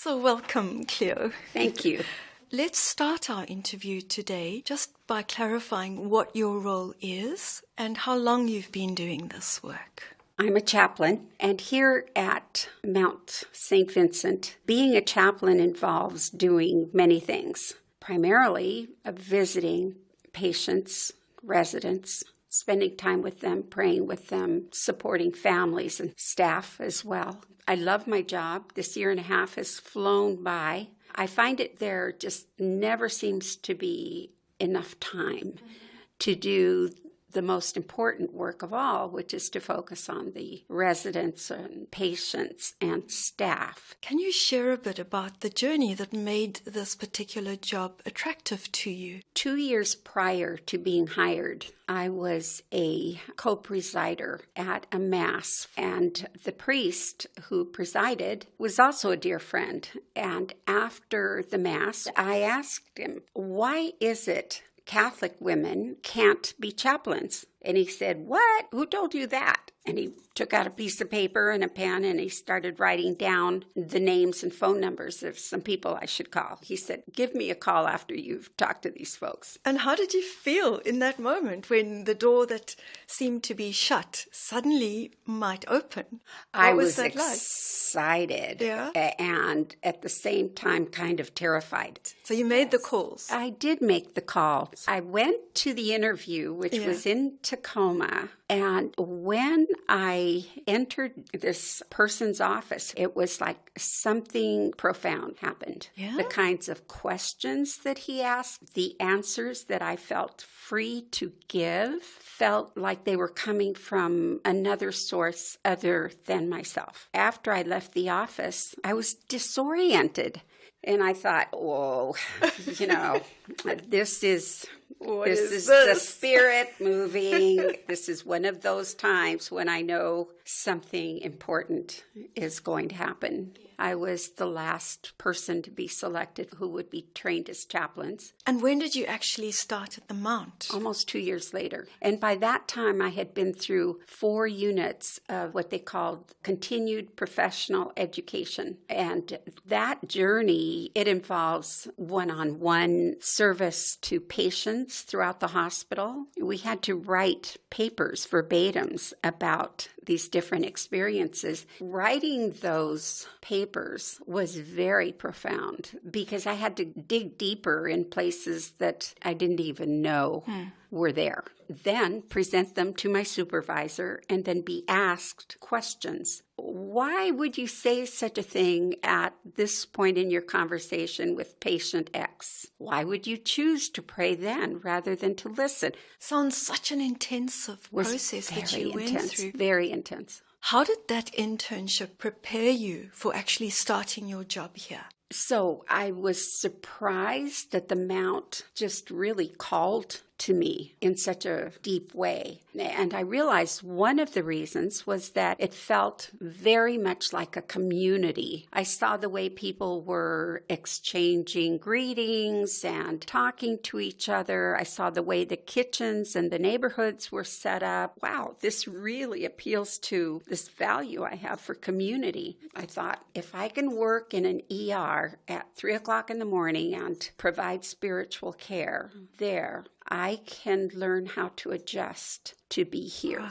So welcome, Cleo. Thank you. Let's start our interview today just by clarifying what your role is and how long you've been doing this work. I'm a chaplain, and here at Mount St. Vincent, being a chaplain involves doing many things, primarily visiting patients, residents, spending time with them, praying with them, supporting families and staff as well. I love my job. This year and a half has flown by. I find it there just never seems to be enough time to do the most important work of all, which is to focus on the residents and patients and staff. Can you share a bit about the journey that made this particular job attractive to you? 2 years prior to being hired, I was a co-presider at a mass, and the priest who presided was also a dear friend. And after the mass, I asked him, why is it Catholic women can't be chaplains? And he said, what? Who told you that? And he took out a piece of paper and a pen and he started writing down the names and phone numbers of some people I should call. He said, give me a call after you've talked to these folks. And how did you feel in that moment when the door that seemed to be shut suddenly might open? I was excited and at the same time kind of terrified. So you made the calls. I did make the calls. I went to the interview, which was in Tacoma. And when I entered this person's office, it was like something profound happened. Yeah. The kinds of questions that he asked, the answers that I felt free to give, felt like they were coming from another source other than myself. After I left the office, I was disoriented. And I thought, whoa, this is the Spirit moving. This is one of those times when I know something important is going to happen. I was the last person to be selected who would be trained as chaplains. And when did you actually start at the Mount? Almost 2 years later. And by that time, I had been through 4 units of what they called continued professional education. And that journey, it involves one-on-one service to patients throughout the hospital. We had to write papers, verbatims, about these different experiences. Writing those papers was very profound because I had to dig deeper in places that I didn't even know were there. Then present them to my supervisor and then be asked questions. Why would you say such a thing at this point in your conversation with patient X? Why would you choose to pray then rather than to listen? Sounds such an intensive process that you went through. Very intense. How did that internship prepare you for actually starting your job here? So I was surprised that the Mount just really called to me in such a deep way. And I realized one of the reasons was that it felt very much like a community. I saw the way people were exchanging greetings and talking to each other. I saw the way the kitchens and the neighborhoods were set up. Wow, this really appeals to this value I have for community. I thought, if I can work in an ER at 3 o'clock in the morning and provide spiritual care there, I can learn how to adjust to be here.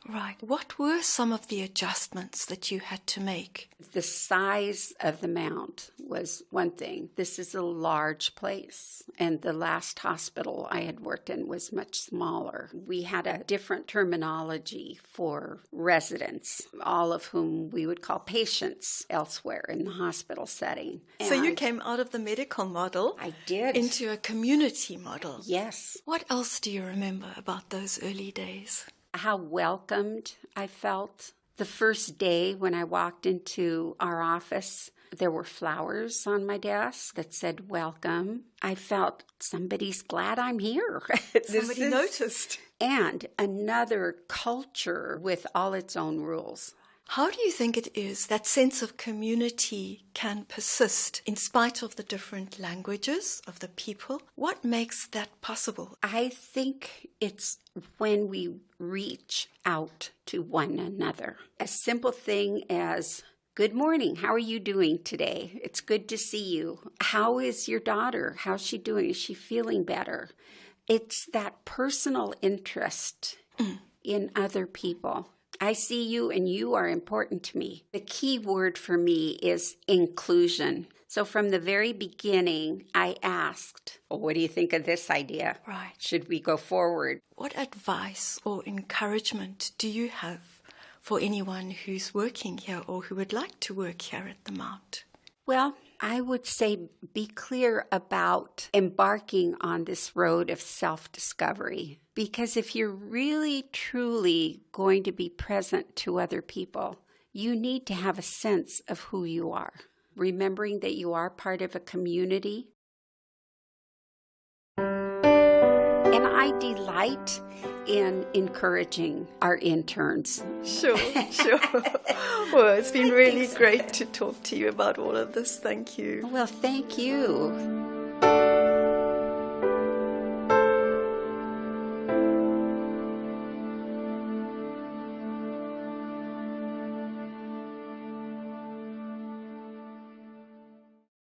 Right. What were some of the adjustments that you had to make? The size of the Mount was one thing. This is a large place, and the last hospital I had worked in was much smaller. We had a different terminology for residents, all of whom we would call patients elsewhere in the hospital setting. So you came out of the medical model. I did. Into a community model. Yes. What else do you remember about those early days? How welcomed I felt. The first day when I walked into our office, there were flowers on my desk that said, welcome. I felt somebody's glad I'm here. Somebody noticed. And another culture with all its own rules. How do you think it is that sense of community can persist in spite of the different languages of the people? What makes that possible? I think it's when we reach out to one another. A simple thing as Good morning. How are you doing today? It's good to see you. How is your daughter? How's she doing? Is she feeling better? It's that personal interest in other people. I see you and you are important to me. The key word for me is inclusion. So from the very beginning, I asked, well, what do you think of this idea? Right. Should we go forward? What advice or encouragement do you have for anyone who's working here or who would like to work here at the Mount? Well, I would say be clear about embarking on this road of self-discovery. Because if you're really, truly going to be present to other people, you need to have a sense of who you are. Remembering that you are part of a community. And I delight in encouraging our interns. Sure. Well, it's been really great to talk to you about all of this. Thank you. Well, thank you.